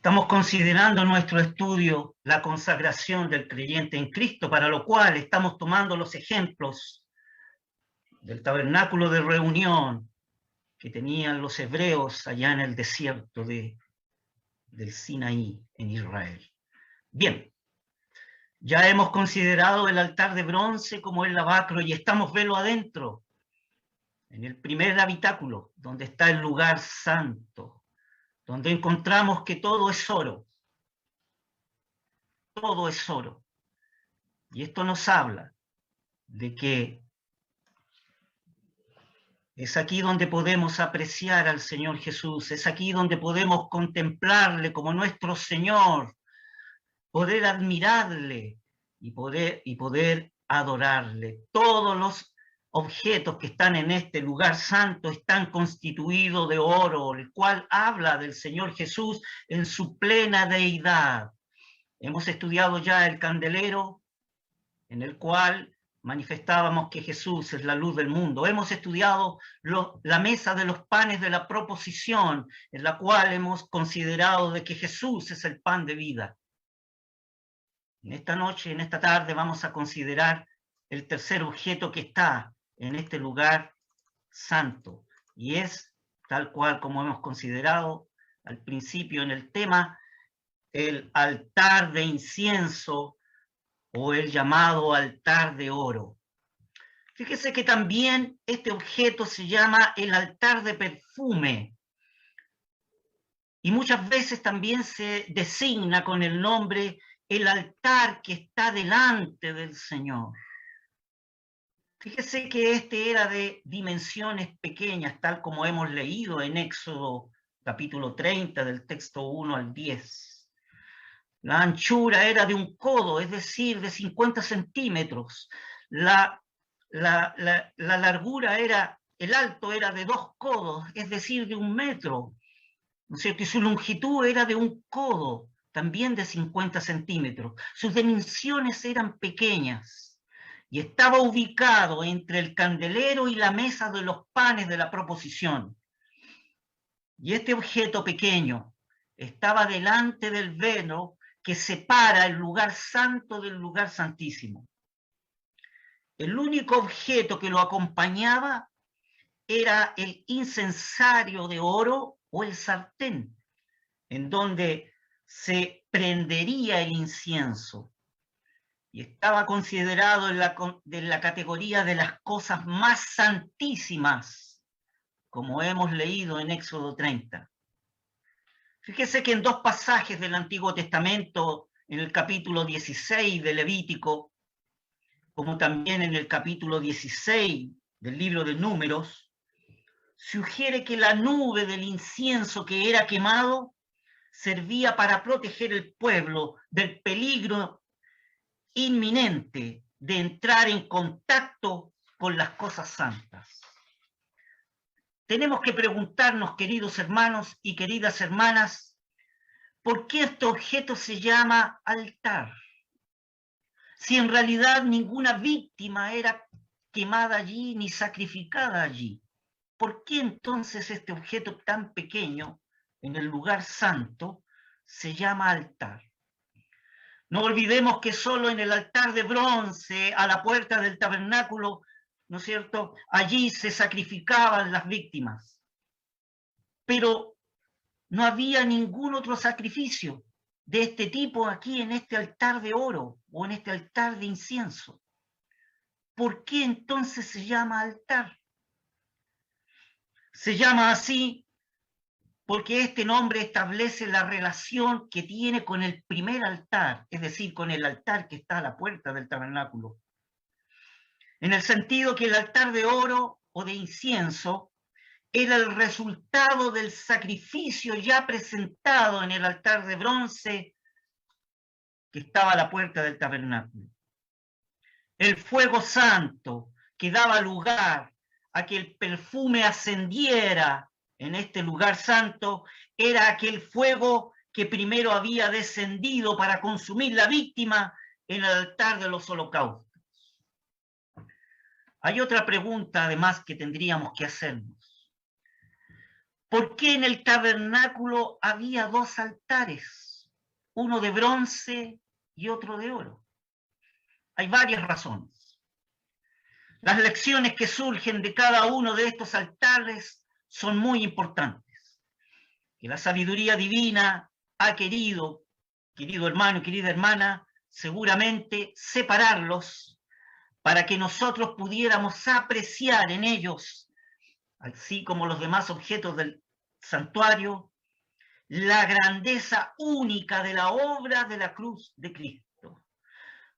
Estamos considerando nuestro estudio la consagración del creyente en Cristo, para lo cual estamos tomando los ejemplos del tabernáculo de reunión que tenían los hebreos allá en el desierto del Sinaí, en Israel. Bien, ya hemos considerado el altar de bronce como el lavacro y estamos velo adentro, en el primer habitáculo, donde está el lugar santo, donde encontramos que todo es oro. Todo es oro. Y esto nos habla de que es aquí donde podemos apreciar al Señor Jesús, es aquí donde podemos contemplarle como nuestro Señor, poder admirarle y poder adorarle. Todos los objetos que están en este lugar santo están constituidos de oro, el cual habla del Señor Jesús en su plena deidad. Hemos estudiado ya el candelero, en el cual manifestábamos que Jesús es la luz del mundo. Hemos estudiado la mesa de los panes de la proposición, en la cual hemos considerado de que Jesús es el pan de vida. En esta noche, en esta tarde, vamos a considerar el tercer objeto que está en este lugar santo, y es, tal cual como hemos considerado al principio en el tema, el altar de incienso o el llamado altar de oro. Fíjese que también este objeto se llama el altar de perfume, y muchas veces también se designa con el nombre el altar que está delante del Señor. Fíjese que este era de dimensiones pequeñas, tal como hemos leído en Éxodo capítulo 30, del texto 1 al 10. La anchura era de un codo, es decir, de 50 centímetros. La largura el alto era de 2 codos, es decir, de 1 metro. ¿No es cierto? Y su longitud era de 1 codo, también de 50 centímetros. Sus dimensiones eran pequeñas y estaba ubicado entre el candelero y la mesa de los panes de la proposición. Y este objeto pequeño estaba delante del velo que separa el lugar santo del lugar santísimo. El único objeto que lo acompañaba era el incensario de oro o el sartén, en donde se prendería el incienso. Y estaba considerado en la categoría de las cosas más santísimas, como hemos leído en Éxodo 30. Fíjese que en 2 pasajes del Antiguo Testamento, en el capítulo 16 de Levítico, como también en el capítulo 16 del libro de Números, sugiere que la nube del incienso que era quemado servía para proteger el pueblo del peligro inminente de entrar en contacto con las cosas santas. Tenemos que preguntarnos, queridos hermanos y queridas hermanas, ¿por qué este objeto se llama altar? Si en realidad ninguna víctima era quemada allí ni sacrificada allí, ¿por qué entonces este objeto tan pequeño en el lugar santo se llama altar? No olvidemos que solo en el altar de bronce a la puerta del tabernáculo, ¿no es cierto?, allí se sacrificaban las víctimas. Pero no había ningún otro sacrificio de este tipo aquí en este altar de oro o en este altar de incienso. ¿Por qué entonces se llama altar? Se llama así porque este nombre establece la relación que tiene con el primer altar, es decir, con el altar que está a la puerta del tabernáculo. En el sentido que el altar de oro o de incienso era el resultado del sacrificio ya presentado en el altar de bronce que estaba a la puerta del tabernáculo. El fuego santo que daba lugar a que el perfume ascendiera en este lugar santo era aquel fuego que primero había descendido para consumir la víctima en el altar de los holocaustos. Hay otra pregunta además que tendríamos que hacernos. ¿Por qué en el tabernáculo había dos altares? Uno de bronce y otro de oro. Hay varias razones. Las lecciones que surgen de cada uno de estos altares son muy importantes. Que la sabiduría divina ha querido, querido hermano, querida hermana, seguramente separarlos para que nosotros pudiéramos apreciar en ellos, así como los demás objetos del santuario, la grandeza única de la obra de la cruz de Cristo,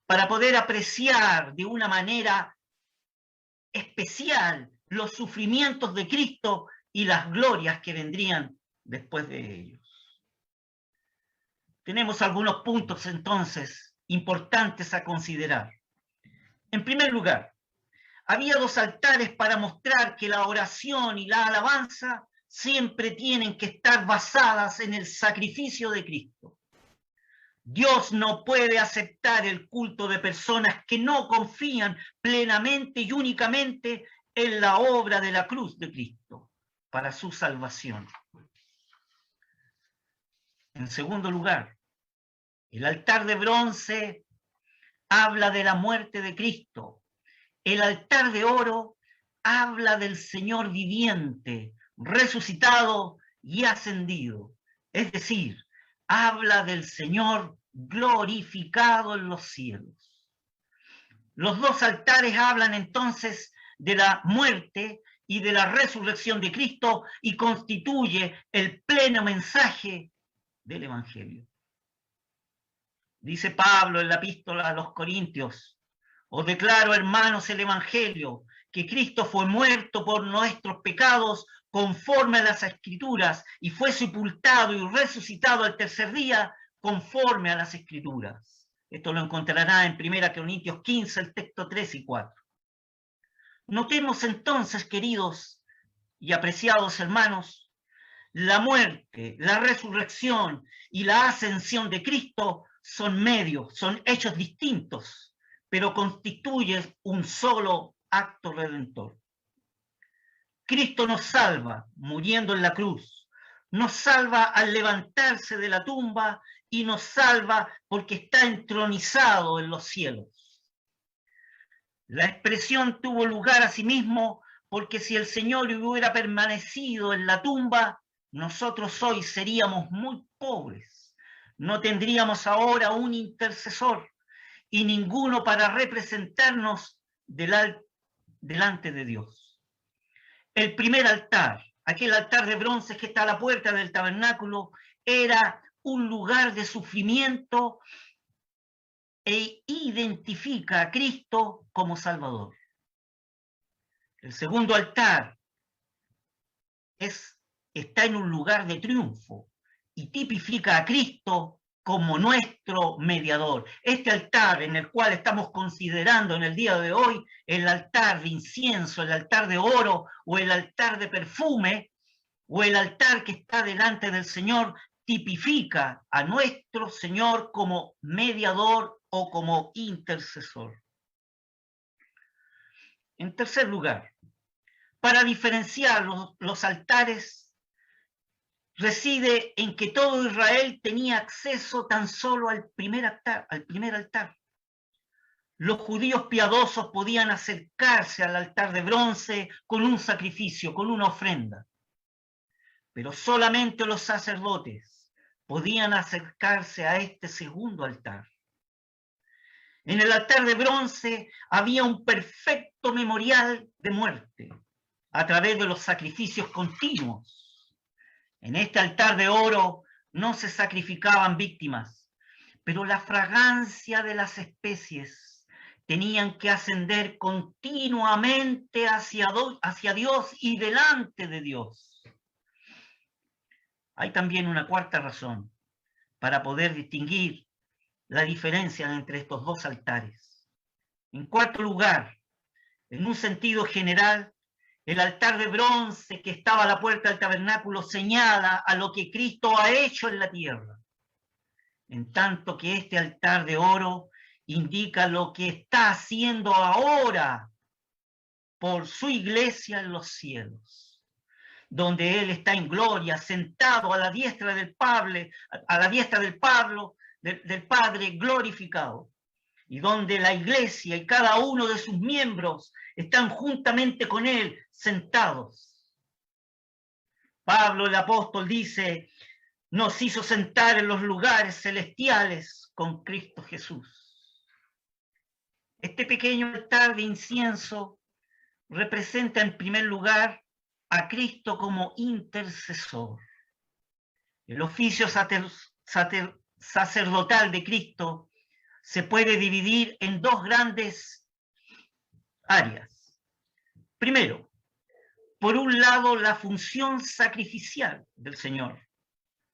para poder apreciar de una manera especial los sufrimientos de Cristo y las glorias que vendrían después de ellos. Tenemos algunos puntos entonces importantes a considerar. En primer lugar, había dos altares para mostrar que la oración y la alabanza siempre tienen que estar basadas en el sacrificio de Cristo. Dios no puede aceptar el culto de personas que no confían plenamente y únicamente en la obra de la cruz de Cristo para su salvación. En segundo lugar, el altar de bronce habla de la muerte de Cristo. El altar de oro habla del Señor viviente, resucitado y ascendido. Es decir, habla del Señor glorificado en los cielos. Los dos altares hablan entonces de la muerte y de la resurrección de Cristo y constituye el pleno mensaje del Evangelio. Dice Pablo en la epístola a los Corintios: os declaro, hermanos, el Evangelio, que Cristo fue muerto por nuestros pecados conforme a las Escrituras y fue sepultado y resucitado al tercer día conforme a las Escrituras. Esto lo encontrará en 1 Corintios 15, el texto 3 y 4. Notemos entonces, queridos y apreciados hermanos, la muerte, la resurrección y la ascensión de Cristo son medios, son hechos distintos, pero constituyen un solo acto redentor. Cristo nos salva muriendo en la cruz, nos salva al levantarse de la tumba y nos salva porque está entronizado en los cielos. La expresión tuvo lugar a sí mismo porque si el Señor hubiera permanecido en la tumba, nosotros hoy seríamos muy pobres. No tendríamos ahora un intercesor y ninguno para representarnos delante de Dios. El primer altar, aquel altar de bronce que está a la puerta del tabernáculo, era un lugar de sufrimiento e identifica a Cristo como Salvador. El segundo altar está en un lugar de triunfo y tipifica a Cristo como nuestro mediador. Este altar en el cual estamos considerando en el día de hoy, el altar de incienso, el altar de oro o el altar de perfume, o el altar que está delante del Señor, tipifica a nuestro Señor como mediador o como intercesor. En tercer lugar, para diferenciar los altares, reside en que todo Israel tenía acceso tan solo al primer altar. Los judíos piadosos podían acercarse al altar de bronce con un sacrificio, con una ofrenda. Pero solamente los sacerdotes podían acercarse a este segundo altar. En el altar de bronce había un perfecto memorial de muerte a través de los sacrificios continuos. En este altar de oro no se sacrificaban víctimas, pero la fragancia de las especies tenían que ascender continuamente hacia Dios y delante de Dios. Hay también una cuarta razón para poder distinguir la diferencia entre estos dos altares. En cuarto lugar, en un sentido general, el altar de bronce que estaba a la puerta del tabernáculo señala a lo que Cristo ha hecho en la tierra, en tanto que este altar de oro indica lo que está haciendo ahora por su iglesia en los cielos. donde Él está en gloria, sentado a la diestra del Padre, del Padre glorificado, y donde la iglesia y cada uno de sus miembros están juntamente con Él sentados. Pablo el apóstol dice, nos hizo sentar en los lugares celestiales con Cristo Jesús. Este pequeño altar de incienso representa en primer lugar a Cristo como intercesor. El oficio sacerdotal de Cristo se puede dividir en dos grandes áreas. Primero, por un lado, la función sacrificial del Señor.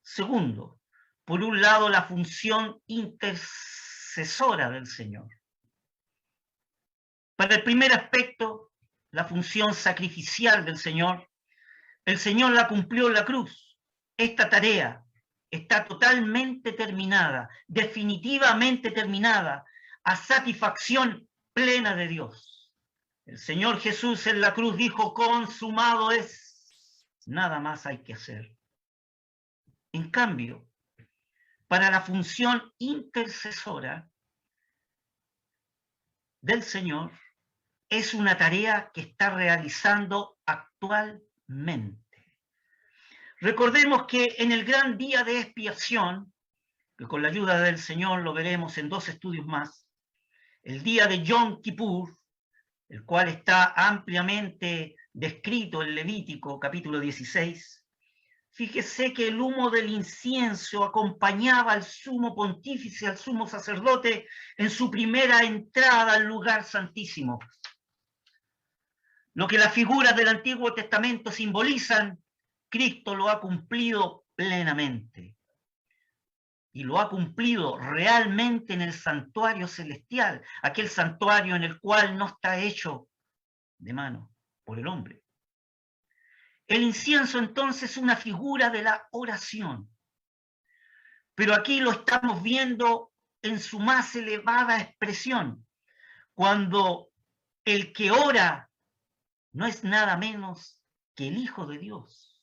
Segundo, por un lado, la función intercesora del Señor. Para el primer aspecto, la función sacrificial del Señor, el Señor la cumplió en la cruz. Esta tarea está totalmente terminada, definitivamente terminada, a satisfacción plena de Dios. El Señor Jesús en la cruz dijo, consumado es, nada más hay que hacer. En cambio, para la función intercesora del Señor, es una tarea que está realizando actualmente. Recordemos que en el gran día de expiación, que con la ayuda del Señor lo veremos en 2 estudios más, el día de Yom Kippur, el cual está ampliamente descrito en Levítico capítulo 16, fíjese que el humo del incienso acompañaba al sumo pontífice, al sumo sacerdote, en su primera entrada al lugar santísimo. Lo que las figuras del Antiguo Testamento simbolizan, Cristo lo ha cumplido plenamente. Y lo ha cumplido realmente en el santuario celestial, aquel santuario en el cual no está hecho de mano por el hombre. El incienso entonces es una figura de la oración. Pero aquí lo estamos viendo en su más elevada expresión, cuando el que ora no es nada menos que el Hijo de Dios.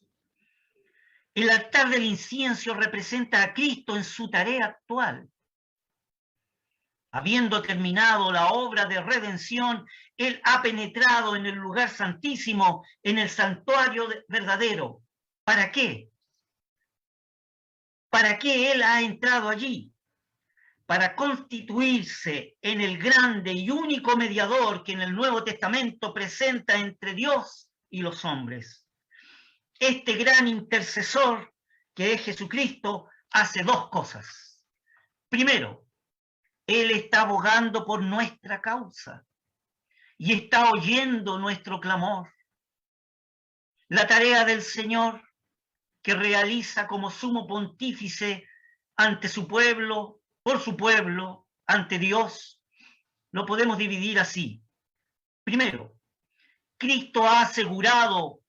El altar del incienso representa a Cristo en su tarea actual. Habiendo terminado la obra de redención, Él ha penetrado en el lugar santísimo, en el santuario verdadero. ¿Para qué? ¿Para qué Él ha entrado allí? Para constituirse en el grande y único mediador que en el Nuevo Testamento presenta entre Dios y los hombres. Este gran intercesor, que es Jesucristo, hace dos cosas. Primero, Él está abogando por nuestra causa y está oyendo nuestro clamor. La tarea del Señor, que realiza como sumo pontífice ante su pueblo, por su pueblo, ante Dios, lo podemos dividir así. Primero, Cristo ha asegurado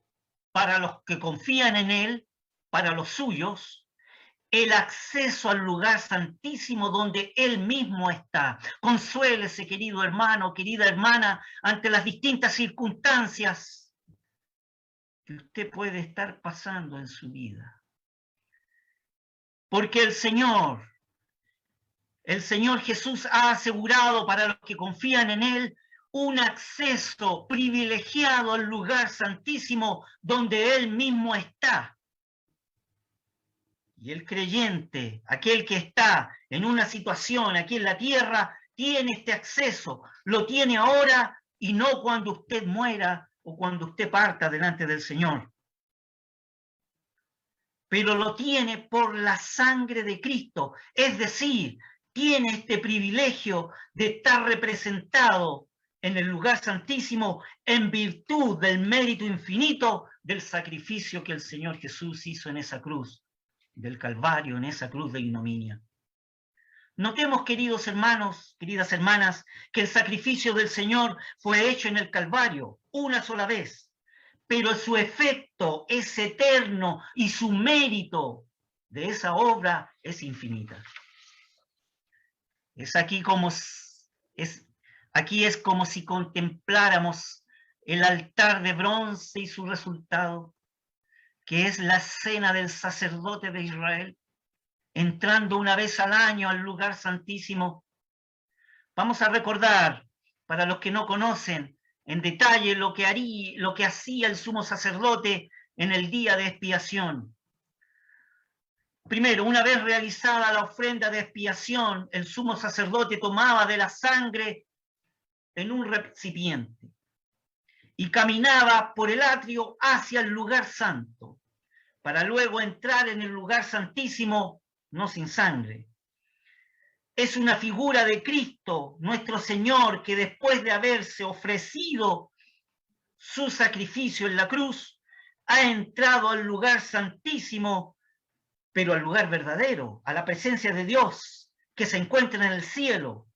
para los que confían en Él, para los suyos, el acceso al lugar santísimo donde Él mismo está. Consuélese, querido hermano, querida hermana, ante las distintas circunstancias que usted puede estar pasando en su vida. Porque el Señor Jesús ha asegurado para los que confían en Él un acceso privilegiado al lugar santísimo donde Él mismo está. Y el creyente, aquel que está en una situación aquí en la tierra, tiene este acceso, lo tiene ahora y no cuando usted muera o cuando usted parta delante del Señor. Pero lo tiene por la sangre de Cristo, es decir, tiene este privilegio de estar representado en el lugar santísimo en virtud del mérito infinito del sacrificio que el Señor Jesús hizo en esa cruz del Calvario, en esa cruz de ignominia. Notemos, queridos hermanos, queridas hermanas, que el sacrificio del Señor fue hecho en el Calvario una sola vez, pero su efecto es eterno y su mérito de esa obra es infinita. Aquí es como si contempláramos el altar de bronce y su resultado. que es la escena del sacerdote de Israel, entrando una vez al año al lugar santísimo. Vamos a recordar, para los que no conocen en detalle lo que hacía el sumo sacerdote en el día de expiación. Primero, una vez realizada la ofrenda de expiación, el sumo sacerdote tomaba de la sangre en un recipiente y caminaba por el atrio hacia el lugar santo, para luego entrar en el lugar santísimo, no sin sangre. Es una figura de Cristo, nuestro Señor, que después de haberse ofrecido su sacrificio en la cruz, ha entrado al lugar santísimo, pero al lugar verdadero, a la presencia de Dios, que se encuentra en el cielo.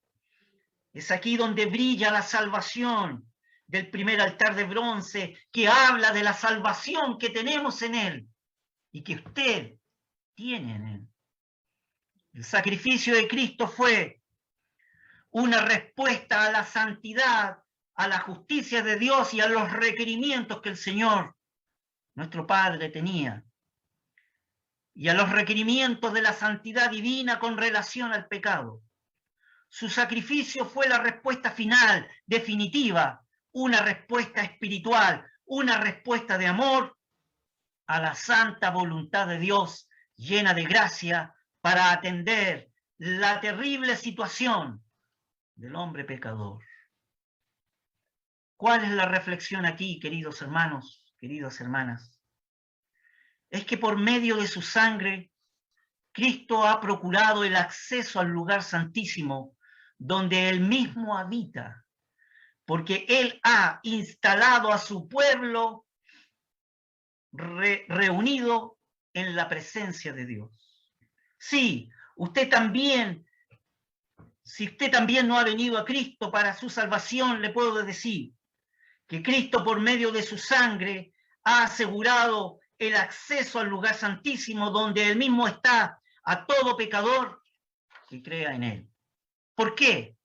Es aquí donde brilla la salvación del primer altar de bronce, que habla de la salvación que tenemos en Él y que usted tiene en Él. El sacrificio de Cristo fue una respuesta a la santidad, a la justicia de Dios y a los requerimientos que el Señor, nuestro Padre, tenía, y a los requerimientos de la santidad divina con relación al pecado. Su sacrificio fue la respuesta final, definitiva, una respuesta espiritual, una respuesta de amor a la santa voluntad de Dios, llena de gracia, para atender la terrible situación del hombre pecador. ¿Cuál es la reflexión aquí, queridos hermanos, queridas hermanas? Es que por medio de su sangre, Cristo ha procurado el acceso al lugar santísimo, donde Él mismo habita, porque Él ha instalado a su pueblo reunido en la presencia de Dios. Sí, usted también, si usted también no ha venido a Cristo para su salvación, le puedo decir que Cristo, por medio de su sangre, ha asegurado el acceso al lugar santísimo, donde Él mismo está a todo pecador que crea en Él. ¿Por qué?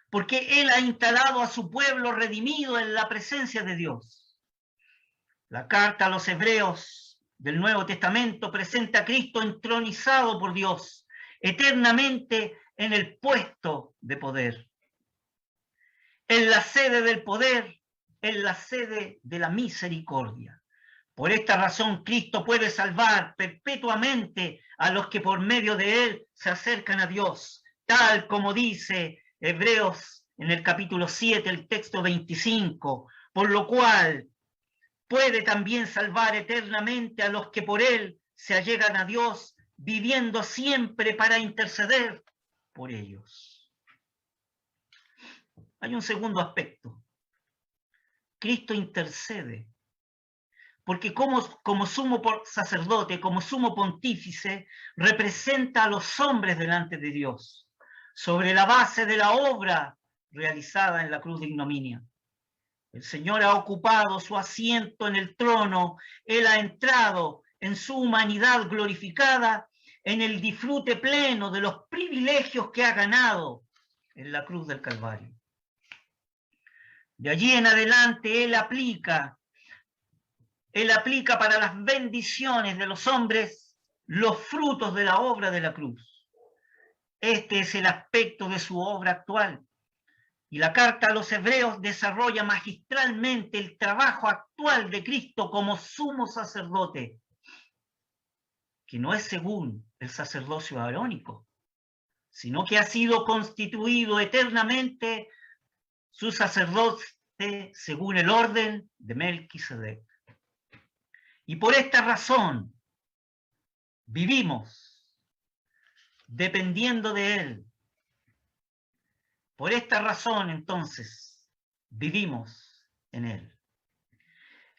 Porque Él ha instalado a su pueblo redimido en la presencia de Dios. La carta a los Hebreos del Nuevo Testamento presenta a Cristo entronizado por Dios, eternamente en el puesto de poder. En la sede del poder, en la sede de la misericordia. Por esta razón, Cristo puede salvar perpetuamente a los que por medio de Él se acercan a Dios, tal como dice Hebreos en el capítulo 7, el texto 25, por lo cual puede también salvar eternamente a los que por Él se allegan a Dios, viviendo siempre para interceder por ellos. Hay un segundo aspecto. Cristo intercede, porque como sumo sacerdote, como sumo pontífice, representa a los hombres delante de Dios, sobre la base de la obra realizada en la cruz de ignominia. El Señor ha ocupado su asiento en el trono, Él ha entrado en su humanidad glorificada, en el disfrute pleno de los privilegios que ha ganado en la cruz del Calvario. De allí en adelante Él aplica para las bendiciones de los hombres los frutos de la obra de la cruz. Este es el aspecto de su obra actual. Y la carta a los Hebreos desarrolla magistralmente el trabajo actual de Cristo como sumo sacerdote, que no es según el sacerdocio arónico, sino que ha sido constituido eternamente su sacerdote según el orden de Melquisedec. Y por esta razón vivimos dependiendo de Él. Por esta razón, entonces, vivimos en Él.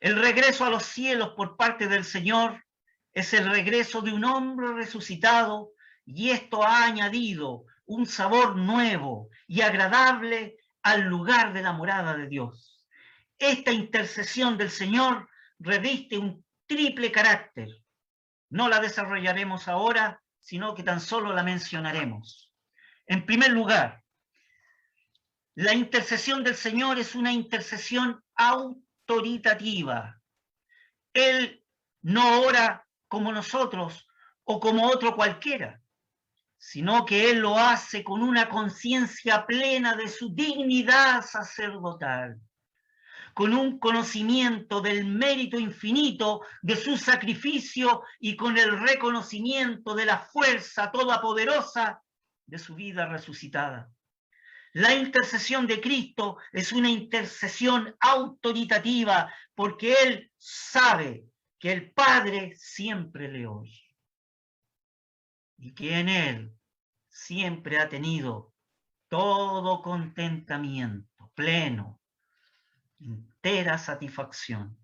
El regreso a los cielos por parte del Señor es el regreso de un hombre resucitado, y esto ha añadido un sabor nuevo y agradable al lugar de la morada de Dios. Esta intercesión del Señor reviste un triple carácter. No la desarrollaremos ahora, sino que tan solo la mencionaremos. En primer lugar, la intercesión del Señor es una intercesión autoritativa. Él no ora como nosotros o como otro cualquiera, sino que él lo hace con una conciencia plena de su dignidad sacerdotal, con un conocimiento del mérito infinito de su sacrificio y con el reconocimiento de la fuerza todopoderosa de su vida resucitada. La intercesión de Cristo es una intercesión autoritativa porque Él sabe que el Padre siempre le oye y que en Él siempre ha tenido todo contentamiento pleno, entera satisfacción.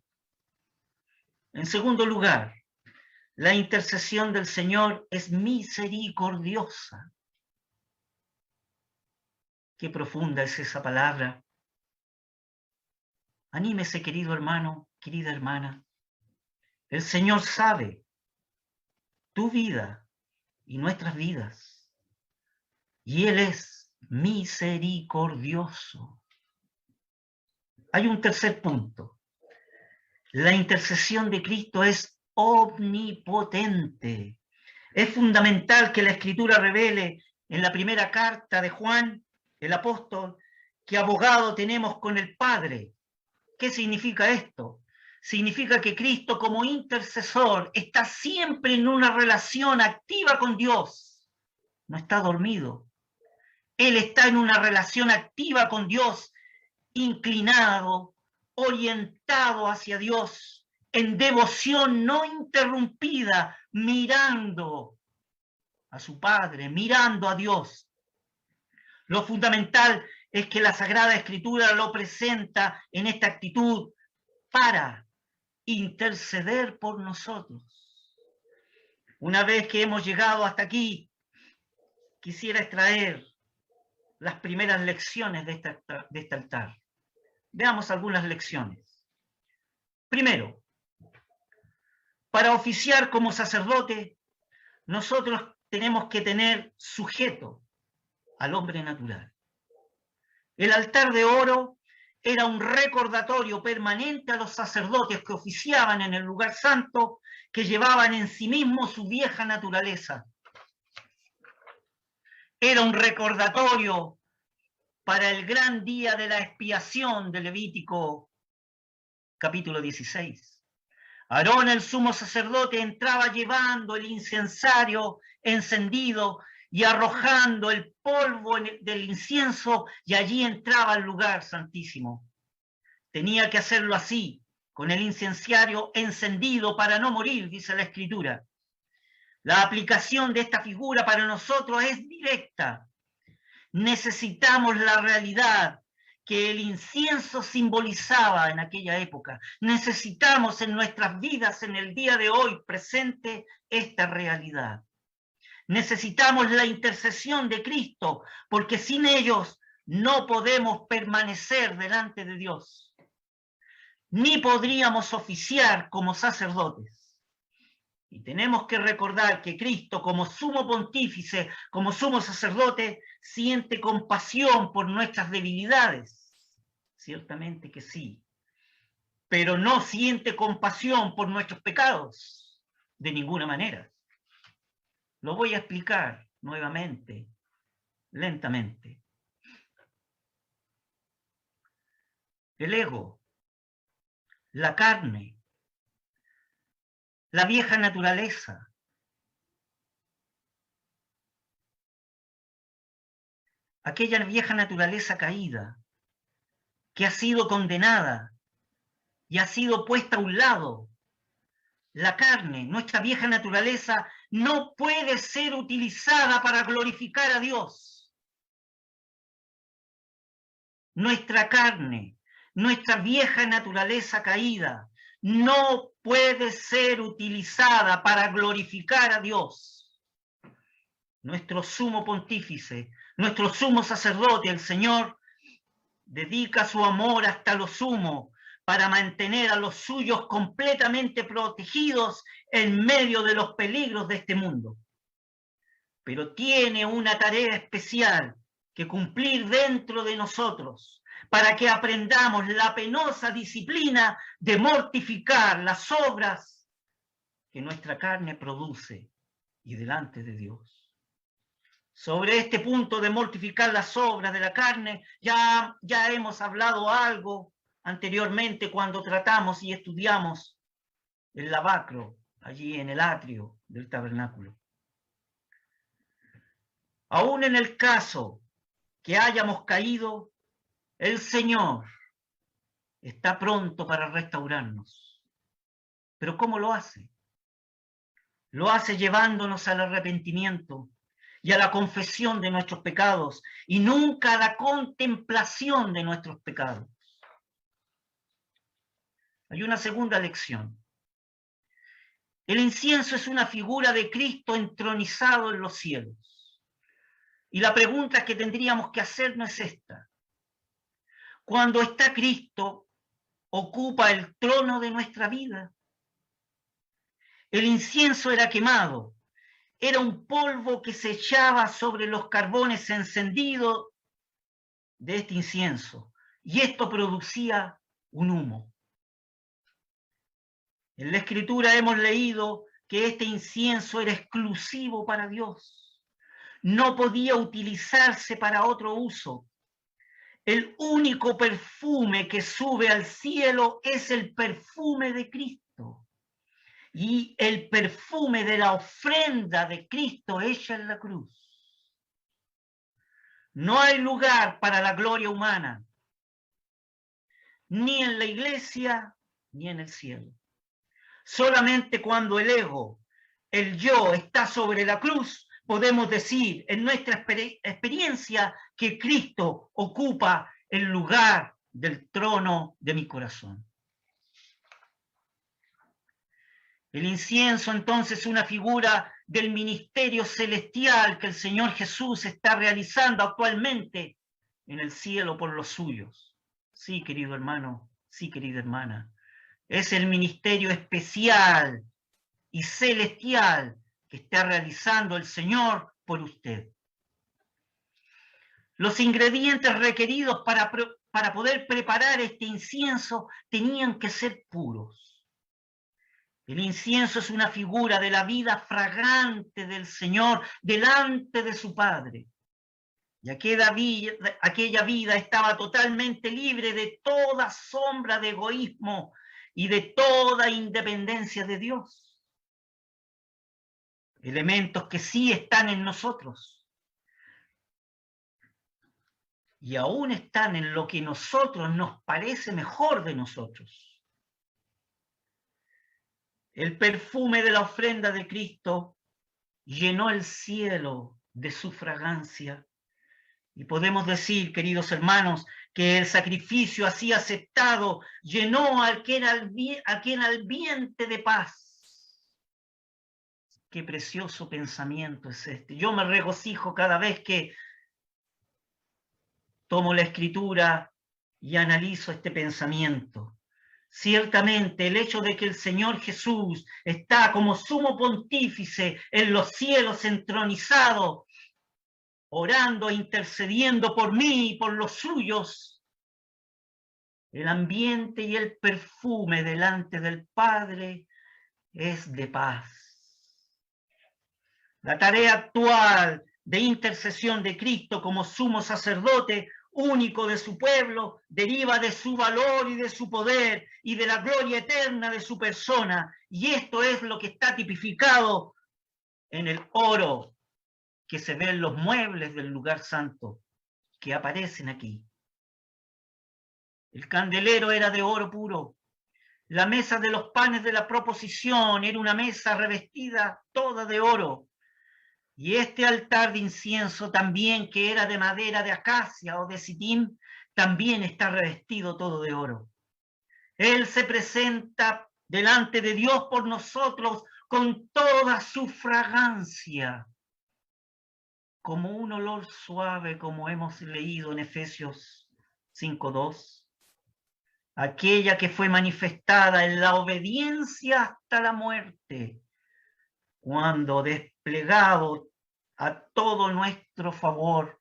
En segundo lugar, la intercesión del Señor es misericordiosa. Qué profunda es esa palabra. Anímese, querido hermano, querida hermana. El Señor sabe tu vida y nuestras vidas. Y Él es misericordioso. Hay un tercer punto. La intercesión de Cristo es omnipotente. Es fundamental que la Escritura revele en la primera carta de Juan, el apóstol, que abogado tenemos con el Padre. ¿Qué significa esto? Significa que Cristo como intercesor está siempre en una relación activa con Dios. No está dormido. Él está en una relación activa con Dios, inclinado, orientado hacia Dios, en devoción no interrumpida, mirando a su Padre, mirando a Dios. Lo fundamental es que la Sagrada Escritura lo presenta en esta actitud para interceder por nosotros. Una vez que hemos llegado hasta aquí, quisiera extraer las primeras lecciones de este altar. Veamos algunas lecciones. Primero, para oficiar como sacerdote, nosotros tenemos que tener sujeto al hombre natural. El altar de oro era un recordatorio permanente a los sacerdotes que oficiaban en el lugar santo, que llevaban en sí mismos su vieja naturaleza. Era un recordatorio para el gran día de la expiación de Levítico capítulo 16. Aarón, el sumo sacerdote, entraba llevando el incensario encendido y arrojando el polvo del incienso, y allí entraba al lugar santísimo. Tenía que hacerlo así, con el incenciario encendido para no morir, dice la Escritura. La aplicación de esta figura para nosotros es directa. Necesitamos la realidad que el incienso simbolizaba en aquella época. Necesitamos en nuestras vidas, en el día de hoy presente, esta realidad. Necesitamos la intercesión de Cristo, porque sin ellos no podemos permanecer delante de Dios, ni podríamos oficiar como sacerdotes. Y tenemos que recordar que Cristo, como sumo pontífice, como sumo sacerdote, siente compasión por nuestras debilidades. Ciertamente que sí. Pero no siente compasión por nuestros pecados, de ninguna manera. Lo voy a explicar nuevamente, lentamente. El ego, la carne, la vieja naturaleza, aquella vieja naturaleza caída, que ha sido condenada y ha sido puesta a un lado. La carne, nuestra vieja naturaleza, no puede ser utilizada para glorificar a Dios. Nuestra carne, nuestra vieja naturaleza caída, no puede ser utilizada para glorificar a Dios. Nuestro sumo pontífice, nuestro sumo sacerdote, el Señor, dedica su amor hasta lo sumo para mantener a los suyos completamente protegidos en medio de los peligros de este mundo. Pero tiene una tarea especial que cumplir dentro de nosotros para que aprendamos la penosa disciplina de mortificar las obras que nuestra carne produce y delante de Dios. Sobre este punto de mortificar las obras de la carne, ya hemos hablado algo anteriormente cuando tratamos y estudiamos el lavacro, allí en el atrio del tabernáculo. Aún en el caso que hayamos caído, el Señor está pronto para restaurarnos. ¿Pero cómo lo hace? Lo hace llevándonos al arrepentimiento y a la confesión de nuestros pecados, y nunca a la contemplación de nuestros pecados. Hay una segunda lección. El incienso es una figura de Cristo entronizado en los cielos. Y la pregunta que tendríamos que hacernos es esta. Cuando está Cristo, ¿ocupa el trono de nuestra vida? El incienso era quemado, era un polvo que se echaba sobre los carbones encendidos de este incienso, y esto producía un humo. En la Escritura hemos leído que este incienso era exclusivo para Dios. No podía utilizarse para otro uso. El único perfume que sube al cielo es el perfume de Cristo. Y el perfume de la ofrenda de Cristo hecha en la cruz. No hay lugar para la gloria humana, ni en la iglesia, ni en el cielo. Solamente cuando el ego, el yo, está sobre la cruz, podemos decir en nuestra experiencia que Cristo ocupa el lugar del trono de mi corazón. El incienso entonces es una figura del ministerio celestial que el Señor Jesús está realizando actualmente en el cielo por los suyos. Sí, querido hermano, sí, querida hermana. Es el ministerio especial y celestial que está realizando el Señor por usted. Los ingredientes requeridos para poder preparar este incienso tenían que ser puros. El incienso es una figura de la vida fragante del Señor delante de su Padre. Y aquella vida estaba totalmente libre de toda sombra de egoísmo y de toda independencia de Dios. Elementos que sí están en nosotros. Y aún están en lo que nosotros nos parece mejor de nosotros. El perfume de la ofrenda de Cristo llenó el cielo de su fragancia. Y podemos decir, queridos hermanos, que el sacrificio así aceptado llenó a aquel ambiente de paz. Qué precioso pensamiento es este. Yo me regocijo cada vez que tomo la Escritura y analizo este pensamiento. Ciertamente el hecho de que el Señor Jesús está como sumo pontífice en los cielos entronizado, orando e intercediendo por mí y por los suyos, el ambiente y el perfume delante del Padre es de paz. La tarea actual de intercesión de Cristo como sumo sacerdote único de su pueblo, deriva de su valor y de su poder y de la gloria eterna de su persona. Y esto es lo que está tipificado en el oro que se ve en los muebles del lugar santo que aparecen aquí. El candelero era de oro puro. La mesa de los panes de la proposición era una mesa revestida toda de oro. Y este altar de incienso también, que era de madera de acacia o de sitín, también está revestido todo de oro. Él se presenta delante de Dios por nosotros con toda su fragancia, como un olor suave, como hemos leído en Efesios 5:2. Aquella que fue manifestada en la obediencia hasta la muerte, cuando desplegado a todo nuestro favor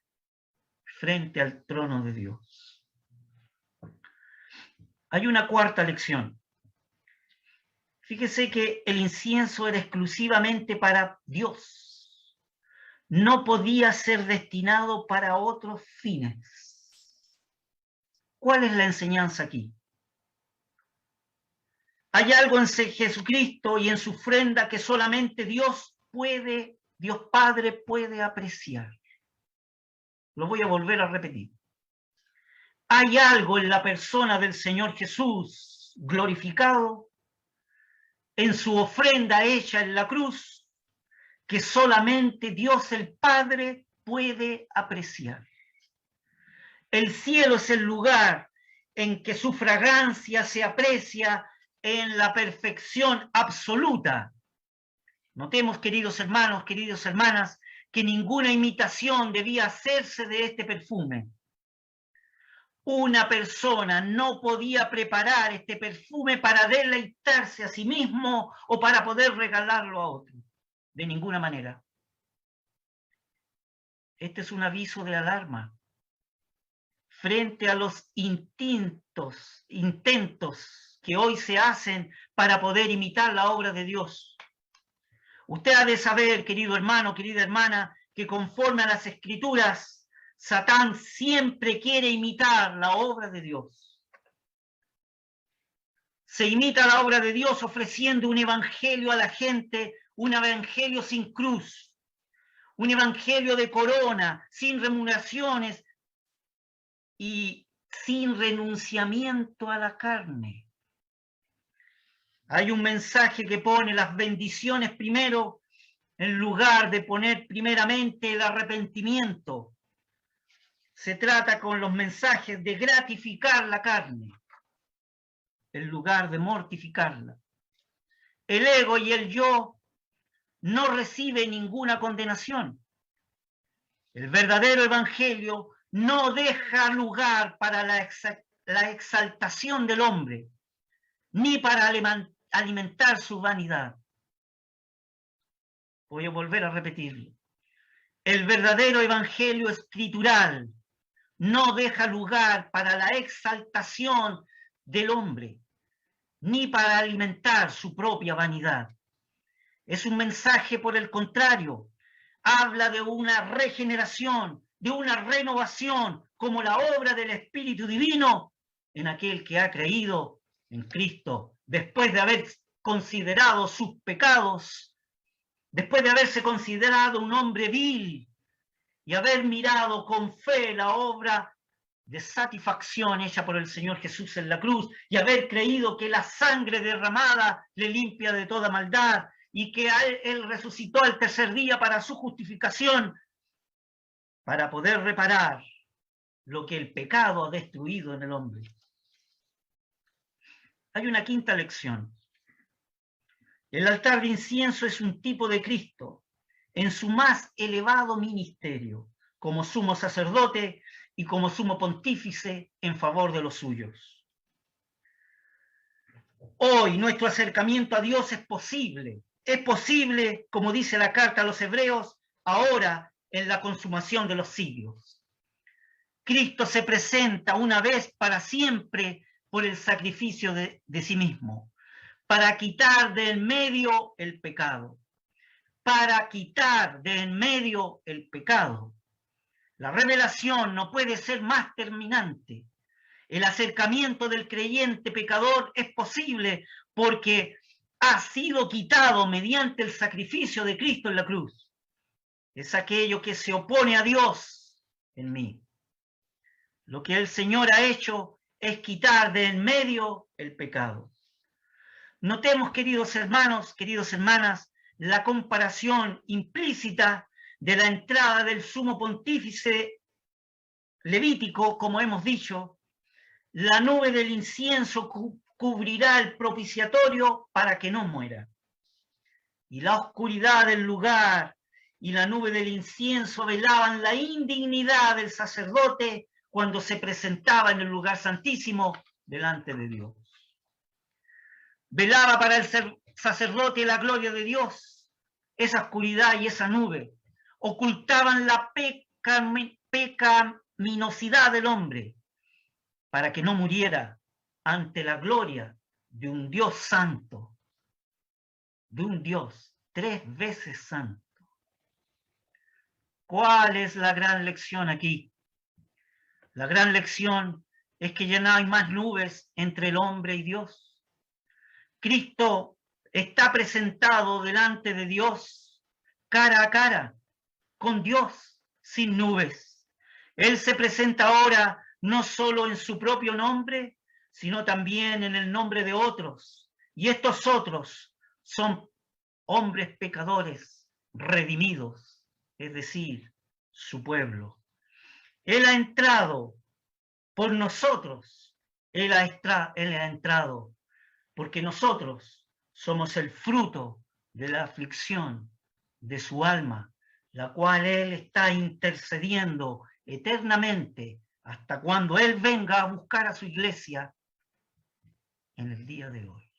frente al trono de Dios. Hay una cuarta lección. Fíjese que el incienso era exclusivamente para Dios. No podía ser destinado para otros fines. ¿Cuál es la enseñanza aquí? Hay algo en Jesucristo y en su ofrenda que solamente Dios Padre puede apreciar. Lo voy a volver a repetir. Hay algo en la persona del Señor Jesús glorificado, en su ofrenda hecha en la cruz, que solamente Dios el Padre puede apreciar. El cielo es el lugar en que su fragancia se aprecia en la perfección absoluta. Notemos, queridos hermanos, queridas hermanas, que ninguna imitación debía hacerse de este perfume. Una persona no podía preparar este perfume para deleitarse a sí mismo o para poder regalarlo a otro. De ninguna manera. Este es un aviso de alarma frente a los intentos que hoy se hacen para poder imitar la obra de Dios. Usted ha de saber, querido hermano, querida hermana, que conforme a las Escrituras, Satán siempre quiere imitar la obra de Dios. Se imita la obra de Dios ofreciendo un evangelio a la gente, un evangelio sin cruz, un evangelio de corona, sin remuneraciones y sin renunciamiento a la carne. Hay un mensaje que pone las bendiciones primero en lugar de poner primeramente el arrepentimiento. Se trata con los mensajes de gratificar la carne en lugar de mortificarla. El ego y el yo no reciben ninguna condenación. El verdadero evangelio no deja lugar para la exaltación del hombre, ni para alimentar su vanidad. Voy a volver a repetirlo. El verdadero evangelio escritural no deja lugar para la exaltación del hombre, ni para alimentar su propia vanidad. Es un mensaje, por el contrario, habla de una regeneración, de una renovación, como la obra del Espíritu Divino en aquel que ha creído en Cristo, después de haber considerado sus pecados, después de haberse considerado un hombre vil y haber mirado con fe la obra de satisfacción hecha por el Señor Jesús en la cruz y haber creído que la sangre derramada le limpia de toda maldad y que Él resucitó al tercer día para su justificación, para poder reparar lo que el pecado ha destruido en el hombre. Hay una quinta lección. El altar de incienso es un tipo de Cristo en su más elevado ministerio, como sumo sacerdote y como sumo pontífice en favor de los suyos. Hoy nuestro acercamiento a Dios es posible, como dice la carta a los hebreos, ahora en la consumación de los siglos. Cristo se presenta una vez para siempre por el sacrificio de sí mismo, para quitar de en medio el pecado. Para quitar de en medio el pecado. La revelación no puede ser más terminante. El acercamiento del creyente pecador es posible porque ha sido quitado mediante el sacrificio de Cristo en la cruz. Es aquello que se opone a Dios en mí. Lo que el Señor ha hecho es quitar de en medio el pecado. Notemos, queridos hermanos, queridas hermanas, la comparación implícita de la entrada del sumo pontífice levítico, como hemos dicho. La nube del incienso cubrirá el propiciatorio para que no muera. Y la oscuridad del lugar y la nube del incienso velaban la indignidad del sacerdote cuando se presentaba en el lugar santísimo delante de Dios. Velaba para el sacerdote la gloria de Dios. Esa oscuridad y esa nube ocultaban la pecaminosidad del hombre para que no muriera ante la gloria de un Dios santo de un Dios 3 veces santo. ¿Cuál es la gran lección aquí? La gran lección es que ya no hay más nubes entre el hombre y Dios. Cristo está presentado delante de Dios, cara a cara, con Dios, sin nubes. Él se presenta ahora no solo en su propio nombre, sino también en el nombre de otros. Y estos otros son hombres pecadores redimidos, es decir, su pueblo. Él ha entrado por nosotros, Él ha entrado porque nosotros somos el fruto de la aflicción de su alma, la cual Él está intercediendo eternamente hasta cuando Él venga a buscar a su iglesia en el día de hoy.